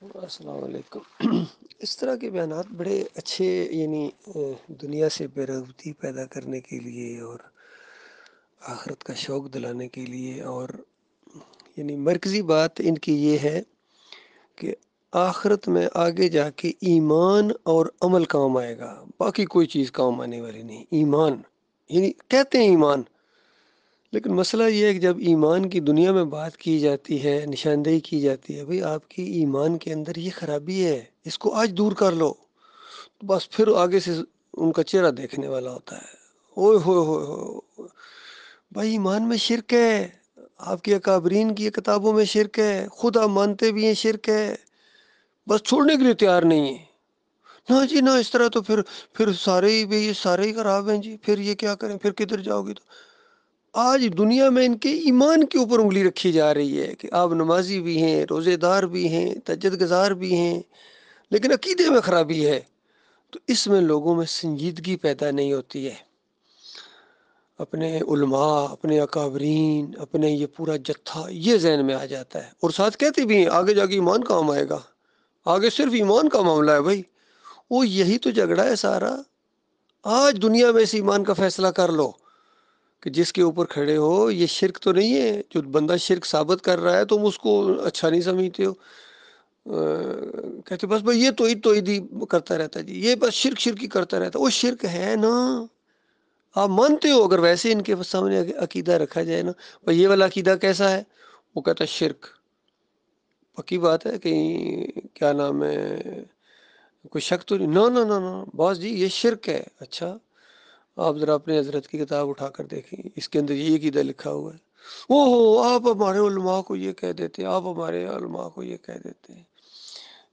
السلام علیکم۔ اس طرح کے بیانات بڑے اچھے، یعنی دنیا سے بے رغبتی پیدا کرنے کے لیے اور آخرت کا شوق دلانے کے لیے، اور یعنی مرکزی بات ان کی یہ ہے کہ آخرت میں آگے جا کے ایمان اور عمل کام آئے گا، باقی کوئی چیز کام آنے والی نہیں۔ ایمان یعنی کہتے ہیں ایمان، لیکن مسئلہ یہ ہے کہ جب ایمان کی دنیا میں بات کی جاتی ہے، نشاندہی کی جاتی ہے، بھئی آپ کی ایمان کے اندر یہ خرابی ہے، اس کو آج دور کر لو، تو بس پھر آگے سے ان کا چہرہ دیکھنے والا ہوتا ہے۔ اوئے ہوئے ہوئے ہوئے، بھائی ایمان میں شرک ہے، آپ کی اکابرین کی کتابوں میں شرک ہے، خود آپ مانتے بھی ہیں شرک ہے، بس چھوڑنے کے لیے تیار نہیں ہے۔ نہ جی نہ، اس طرح تو پھر سارے ہی بھی، یہ سارے ہی خراب ہیں جی، پھر یہ کیا کریں، پھر کدھر جاؤ گے؟ تو آج دنیا میں ان کے ایمان کے اوپر انگلی رکھی جا رہی ہے کہ آپ نمازی بھی ہیں، روزے دار بھی ہیں، تہجد گزار بھی ہیں، لیکن عقیدے میں خرابی ہے۔ تو اس میں لوگوں میں سنجیدگی پیدا نہیں ہوتی ہے۔ اپنے علماء، اپنے اکابرین، اپنے یہ پورا جتھا یہ ذہن میں آ جاتا ہے، اور ساتھ کہتے بھی ہیں آگے جا کے ایمان کام آئے گا، آگے صرف ایمان کا معاملہ ہے۔ بھائی وہ یہی تو جھگڑا ہے سارا۔ آج دنیا میں اس ایمان کا فیصلہ کر لو کہ جس کے اوپر کھڑے ہو، یہ شرک تو نہیں ہے۔ جو بندہ شرک ثابت کر رہا ہے تم اس کو اچھا نہیں سمجھتے ہو، کہتے بس بھائی یہ توحید ہی کرتا رہتا ہے جی، یہ بس شرک شرک ہی کرتا رہتا ہے۔ وہ شرک ہے نا، آپ مانتے ہو؟ اگر ویسے ان کے سامنے عقیدہ رکھا جائے نا، بھائی یہ والا عقیدہ کیسا ہے، وہ کہتا ہے شرک۔ پکی بات ہے، کہیں کیا نام ہے، کوئی شک تو نہیں؟ نہ نہ نہ نہ، باس جی یہ شرک ہے۔ اچھا، آپ ذرا اپنے حضرت کی کتاب اٹھا کر دیکھیں، اس کے اندر یہ عقیدہ لکھا ہوا ہے۔ اوہ آپ ہمارے علماء کو یہ کہہ دیتے ہیں، آپ ہمارے علماء کو یہ کہہ دیتے ہیں۔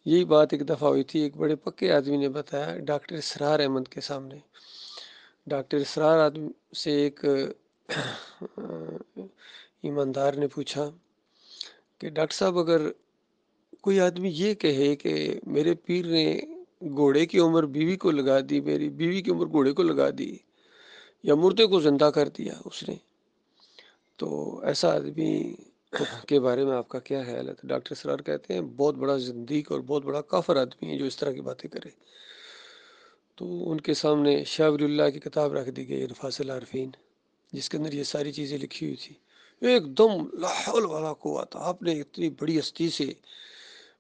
یہی بات ایک دفعہ ہوئی تھی، ایک بڑے پکے آدمی نے بتایا ڈاکٹر اسرار احمد کے سامنے۔ ڈاکٹر اسرار آدمی سے ایک ایماندار نے پوچھا کہ ڈاکٹر صاحب، اگر کوئی آدمی یہ کہے کہ میرے پیر نے گھوڑے کی عمر بیوی کو لگا دی، میری بیوی کی عمر گھوڑے کو لگا دی، یا مردے کو زندہ کر دیا اس نے، تو ایسا آدمی کے بارے میں آپ کا کیا خیال ہے؟ تو ڈاکٹر اسرار کہتے ہیں بہت بڑا زندیق اور بہت بڑا کافر آدمی ہے جو اس طرح کی باتیں کرے۔ تو ان کے سامنے شاہ ولی اللہ کی کتاب رکھ دی گئی، انفاس العارفین، جس کے اندر یہ ساری چیزیں لکھی ہوئی تھی۔ ایک دم لا حول ولا قوت، آپ نے اتنی بڑی ہستی سے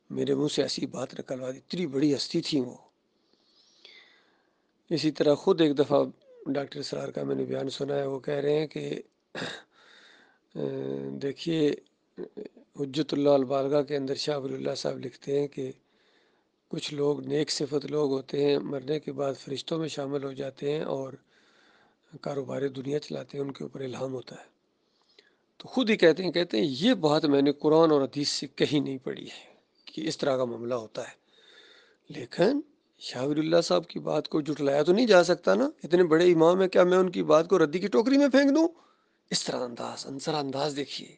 میرے منہ سے ایسی بات نکلوا دی، اتنی بڑی ہستی تھی وہ۔ اسی طرح خود ایک دفعہ ڈاکٹر اسرار کا میں نے بیان سنا ہے، وہ کہہ رہے ہیں کہ دیکھیے، حجت اللہ البالغہ کے اندر شاہ ولی اللہ صاحب لکھتے ہیں کہ کچھ لوگ نیک صفت لوگ ہوتے ہیں، مرنے کے بعد فرشتوں میں شامل ہو جاتے ہیں اور کاروبار دنیا چلاتے ہیں، ان کے اوپر الہام ہوتا ہے۔ تو خود ہی کہتے ہیں یہ بات میں نے قرآن اور حدیث سے کہیں نہیں پڑھی ہے کہ اس طرح کا معاملہ ہوتا ہے۔ لیکن شاہ ولی اللہ صاحب کی بات کو جھٹلایا تو نہیں جا سکتا نا، اتنے بڑے امام ہے، کیا میں ان کی بات کو ردی کی ٹوکری میں پھینک دوں؟ اس طرح انداز دیکھیے۔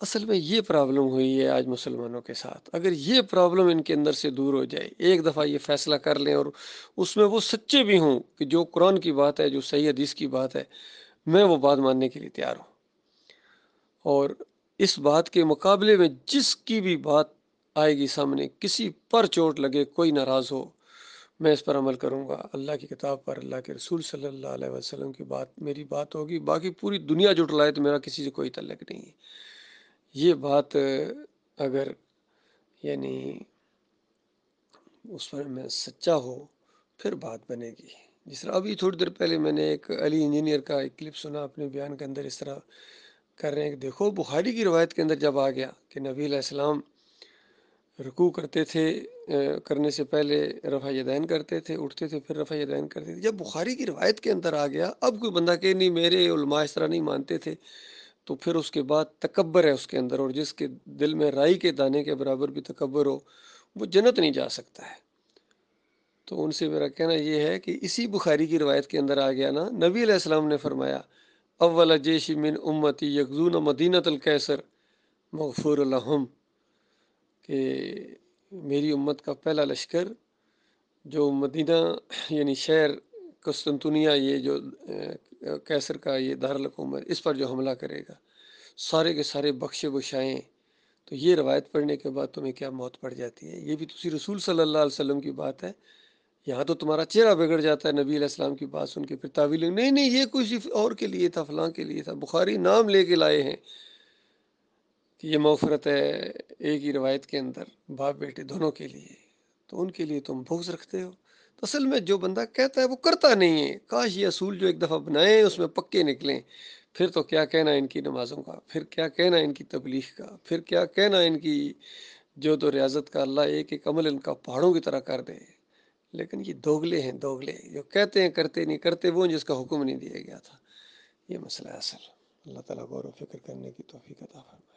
اصل میں یہ پرابلم ہوئی ہے آج مسلمانوں کے ساتھ۔ اگر یہ پرابلم ان کے اندر سے دور ہو جائے، ایک دفعہ یہ فیصلہ کر لیں اور اس میں وہ سچے بھی ہوں کہ جو قرآن کی بات ہے، جو صحیح حدیث کی بات ہے، میں وہ بات ماننے کے لیے تیار ہوں، اور اس بات کے مقابلے میں جس کی بھی بات آئے گی سامنے، کسی پر چوٹ لگے، کوئی ناراض ہو، میں اس پر عمل کروں گا۔ اللہ کی کتاب پر، اللہ کے رسول صلی اللہ علیہ وسلم کی بات میری بات ہوگی، باقی پوری دنیا جھٹلائے تو میرا کسی سے کوئی تعلق نہیں ہے۔ یہ بات اگر یعنی اس پر میں سچا ہو، پھر بات بنے گی۔ جس طرح ابھی تھوڑی دیر پہلے میں نے ایک علی انجینئر کا ایک کلپ سنا، اپنے بیان کے اندر اس طرح کر رہے ہیں کہ دیکھو بخاری کی روایت کے اندر جب آ گیا کہ نبی علیہ السلام رکوع کرتے تھے، کرنے سے پہلے رفع یدین کرتے تھے، اٹھتے تھے پھر رفع یدین کرتے تھے، جب بخاری کی روایت کے اندر آ گیا، اب کوئی بندہ کہ نہیں میرے علماء اس طرح نہیں مانتے تھے، تو پھر اس کے بعد تکبر ہے اس کے اندر، اور جس کے دل میں رائی کے دانے کے برابر بھی تکبر ہو، وہ جنت نہیں جا سکتا ہے۔ تو ان سے میرا کہنا یہ ہے کہ اسی بخاری کی روایت کے اندر آ گیا نا، نبی علیہ السلام نے فرمایا اول جیش من امتی یغزون مدینۃ القیصر مغفور لہم، کہ میری امت کا پہلا لشکر جو مدینہ یعنی شہر قسطنطنیہ، یہ جو قیصر کا یہ دارالحکومت، اس پر جو حملہ کرے گا، سارے کے سارے بخشے بشائیں۔ تو یہ روایت پڑھنے کے بعد تمہیں کیا موت پڑ جاتی ہے؟ یہ بھی تو رسول صلی اللہ علیہ وسلم کی بات ہے. یہاں تو تمہارا چہرہ بگڑ جاتا ہے نبی علیہ السلام کی بات سن کے، پھر تعویل نہیں نہیں یہ کچھ اور کے لیے تھا، فلاں کے لیے تھا. بخاری نام لے کے لائے ہیں کہ یہ مغفرت ہے ایک ہی روایت کے اندر باپ بیٹے دونوں کے لیے، تو ان کے لیے تم بغض رکھتے ہو. تو اصل میں جو بندہ کہتا ہے وہ کرتا نہیں ہے. کاش یہ اصول جو ایک دفعہ بنائے اس میں پکے نکلیں. پھر تو کیا کہنا ان کی نمازوں کا، پھر کیا کہنا ان کی تبلیغ کا، پھر کیا کہنا ان کی جو تو ریاضت کا. اللہ ایک ایک عمل ان کا پہاڑوں کی طرح کر دے. لیکن یہ دوگلے ہیں، دوگلے جو کہتے ہیں کرتے نہیں، کرتے وہ جس کا حکم نہیں دیا گیا تھا. یہ مسئلہ ہے اصل. اللہ تعالیٰ غور و فکر کرنے کی توفیق عطا فرمائے.